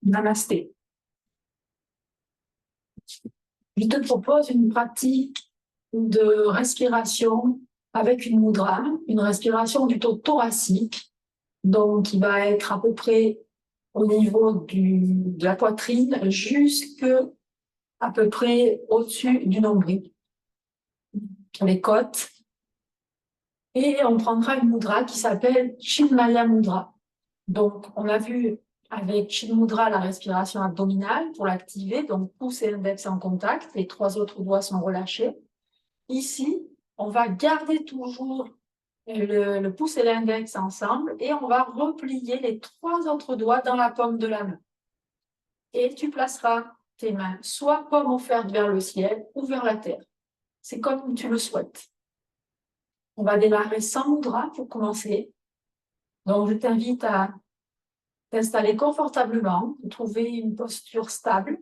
Namasté. Je te propose une pratique de respiration avec une mudra, une respiration plutôt thoracique, donc qui va être à peu près au niveau de la poitrine jusque à peu près au-dessus du nombril, sur les côtes. Et on prendra une mudra qui s'appelle Chinmaya Mudra. Donc, on a vu avec Chin Mudra la respiration abdominale pour l'activer, donc pouce et index en contact, les 3 autres doigts sont relâchés. Ici, on va garder toujours le pouce et l'index ensemble et on va replier les 3 autres doigts dans la paume de la main. Et tu placeras tes mains soit paume offerte vers le ciel ou vers la terre. C'est comme tu le souhaites. On va démarrer sans mudra pour commencer. Donc, je t'invite à t'installer confortablement, de trouver une posture stable,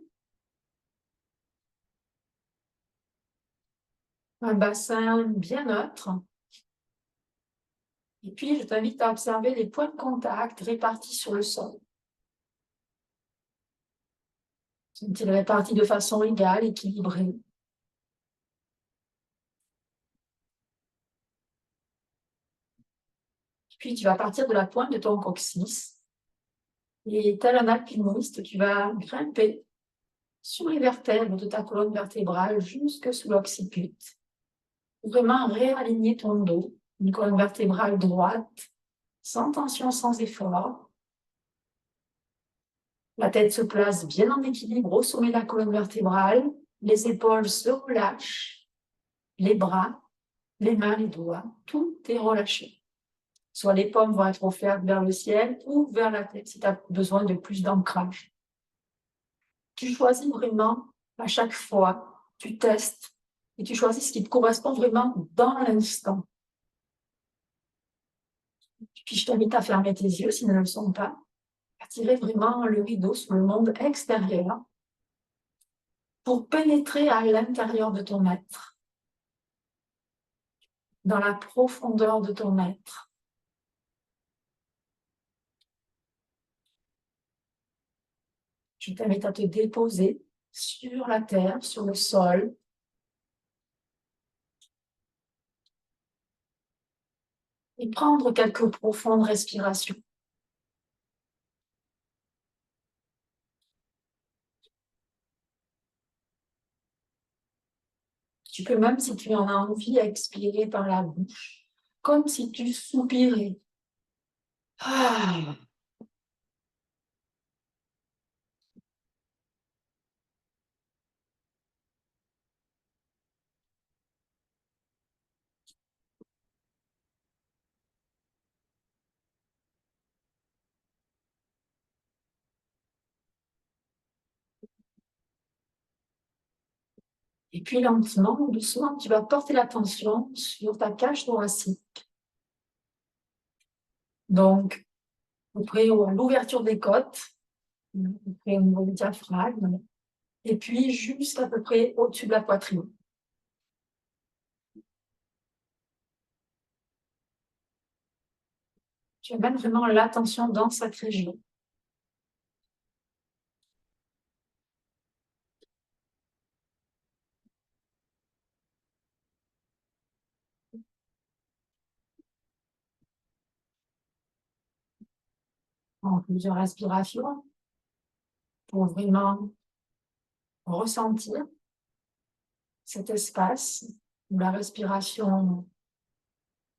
un bassin bien neutre. Et puis, je t'invite à observer les points de contact répartis sur le sol. Sont-ils répartis de façon égale, équilibrée? Puis, tu vas partir de la pointe de ton coccyx et tel un alpiniste, tu vas grimper sur les vertèbres de ta colonne vertébrale jusque sous l'occiput. Vraiment réaligner ton dos, une colonne vertébrale droite, sans tension, sans effort. La tête se place bien en équilibre au sommet de la colonne vertébrale. Les épaules se relâchent. Les bras, les mains, les doigts, tout est relâché. Soit les paumes vont être offertes vers le ciel ou vers la tête si tu as besoin de plus d'ancrage. Tu choisis vraiment à chaque fois, tu testes et tu choisis ce qui te correspond vraiment dans l'instant. Puis je t'invite à fermer tes yeux s'ils ne le sont pas, à tirer vraiment le rideau sur le monde extérieur pour pénétrer à l'intérieur de ton être, dans la profondeur de ton être. Je t'invite à te déposer sur la terre, sur le sol. Et prendre quelques profondes respirations. Tu peux même, si tu en as envie, expirer par la bouche, comme si tu soupirais. Ah. Et puis lentement, doucement, tu vas porter l'attention sur ta cage thoracique. Donc, à l'ouverture des côtes, au niveau du diaphragme, et puis jusqu'à peu près au-dessus de la poitrine. Tu amènes vraiment l'attention dans cette région. En plusieurs respirations, pour vraiment ressentir cet espace où la respiration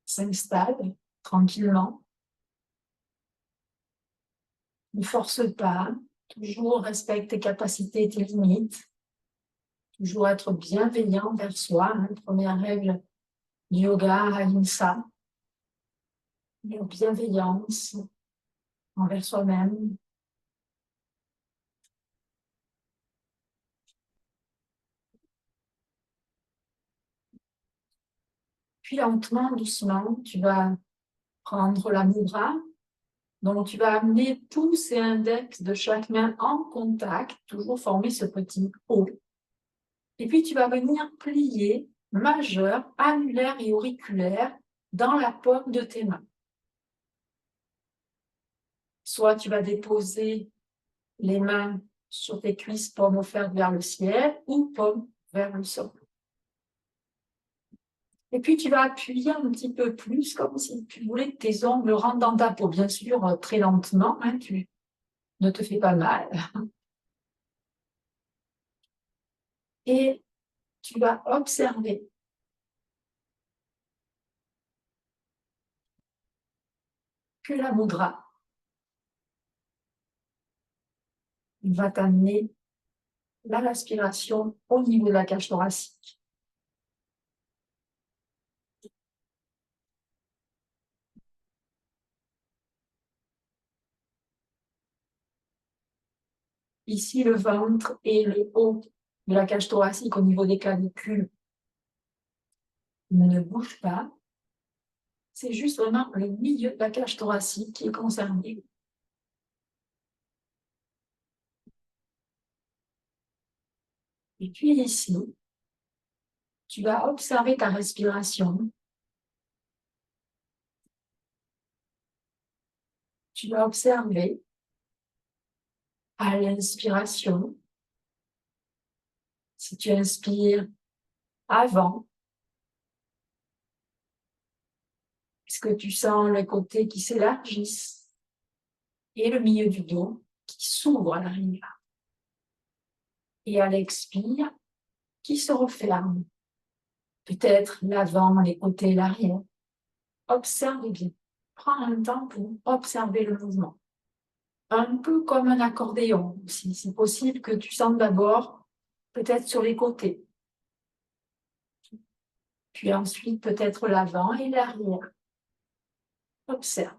s'installe tranquillement. Ne force pas, toujours respecte tes capacités et tes limites. Toujours être bienveillant vers soi. Première règle du yoga, ahimsa. La bienveillance envers soi-même. Puis lentement, doucement, tu vas prendre la mudra. Donc, tu vas amener pouce et index de chaque main en contact, toujours former ce petit O. Et puis, tu vas venir plier majeur, annulaire et auriculaire dans la paume de tes mains. Soit tu vas déposer les mains sur tes cuisses, paumes offertes vers le ciel ou paumes vers le sol. Et puis, tu vas appuyer un petit peu plus, comme si tu voulais que tes ongles rentrent dans ta peau. Bien sûr, très lentement, hein, tu ne te fais pas mal. Et tu vas observer que la mudra va t'amener la respiration au niveau de la cage thoracique. Ici, le ventre et le haut de la cage thoracique au niveau des clavicules ne bougent pas. C'est juste vraiment le milieu de la cage thoracique qui est concerné. Et puis ici, tu vas observer ta respiration. Tu vas observer à l'inspiration, si tu inspires avant, est-ce que tu sens les côtés qui s'élargissent et le milieu du dos qui s'ouvre à l'arrière. Et à l'expire, qui se referme. Peut-être l'avant, les côtés, l'arrière. Observe bien. Prends un temps pour observer le mouvement. Un peu comme un accordéon aussi. C'est possible que tu sentes d'abord peut-être sur les côtés. Puis ensuite peut-être l'avant et l'arrière. Observe.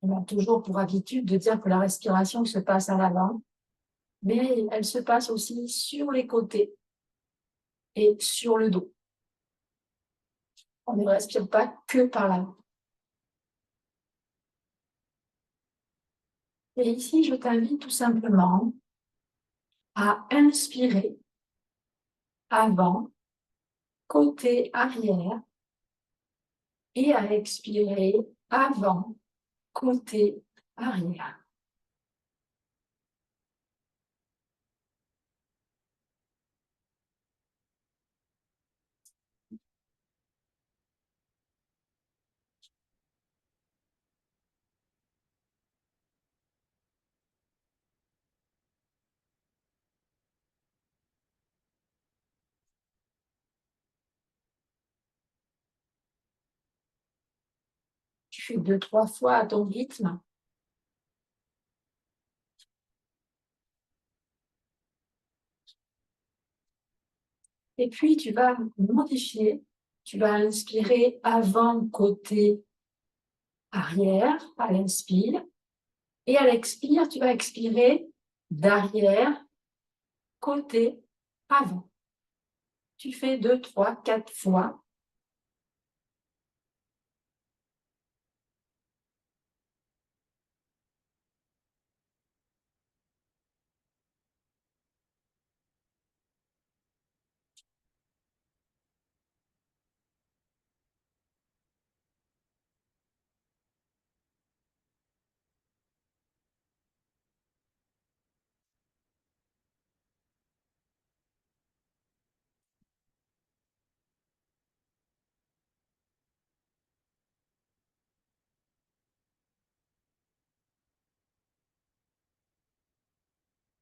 On a toujours pour habitude de dire que la respiration se passe à l'avant, mais elle se passe aussi sur les côtés et sur le dos. On ne respire pas que par l'avant. Et ici, je t'invite tout simplement à inspirer avant, côté, arrière, et à expirer avant, côté, arrière. Tu fais 2-3 fois à ton rythme. Et puis, tu vas modifier. Tu vas inspirer avant, côté, arrière, à l'inspire. Et à l'expire, tu vas expirer d'arrière, côté, avant. Tu fais 2-3-4 fois.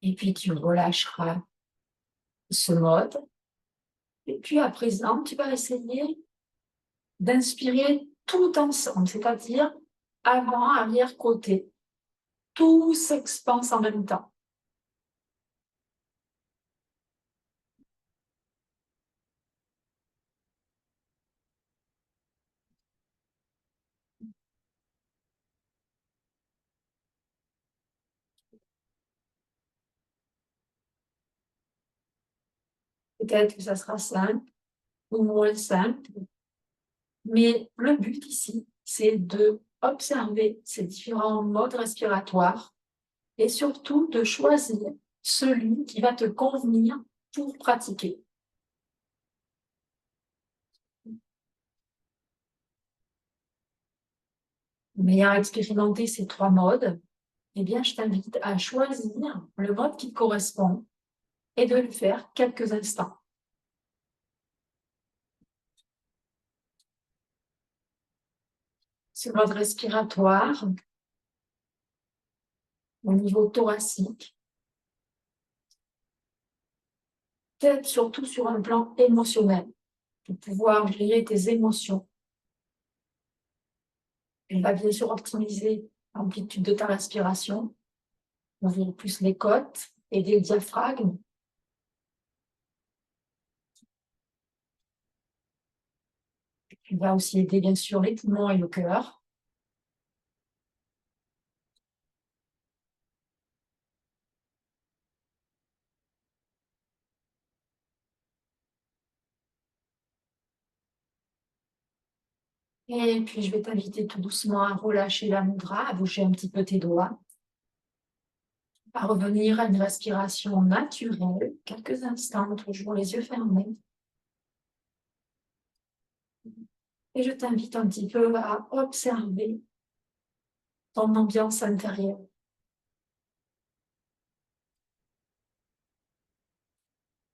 Et puis, tu relâcheras ce mode. Et puis, à présent, tu vas essayer d'inspirer tout ensemble, c'est-à-dire avant, arrière, côté. Tout s'expanse en même temps. Peut-être que ça sera simple ou moins simple, mais le but ici, c'est de observer ces différents modes respiratoires et surtout de choisir celui qui va te convenir pour pratiquer. Mais à expérimenter ces 3 modes, eh bien, je t'invite à choisir le mode qui te correspond et de le faire quelques instants. Ce mode respiratoire, au niveau thoracique, t'aide surtout sur un plan émotionnel, pour pouvoir gérer tes émotions. Elle va bien sûr optimiser l'amplitude de ta respiration, ouvrir plus les côtes, aider le diaphragme. Elle va aussi aider bien sûr les poumons et le cœur. Et puis, je vais t'inviter tout doucement à relâcher la mudra, à bouger un petit peu tes doigts, à revenir à une respiration naturelle, quelques instants, toujours les yeux fermés. Et je t'invite un petit peu à observer ton ambiance intérieure.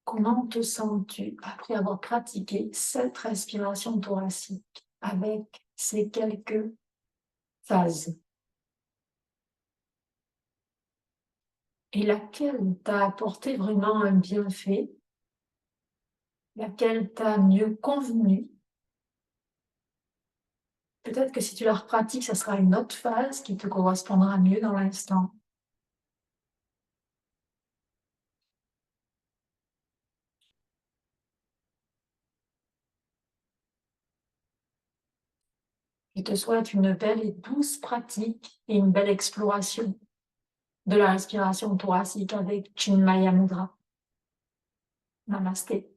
Comment te sens-tu après avoir pratiqué cette respiration thoracique avec ces quelques phases? Et laquelle t'a apporté vraiment un bienfait? Laquelle t'a mieux convenu? Peut-être que si tu la repratiques, ça sera une autre phase qui te correspondra mieux dans l'instant. Je te souhaite une belle et douce pratique et une belle exploration de la respiration thoracique avec Chinmaya Mudra. Namasté.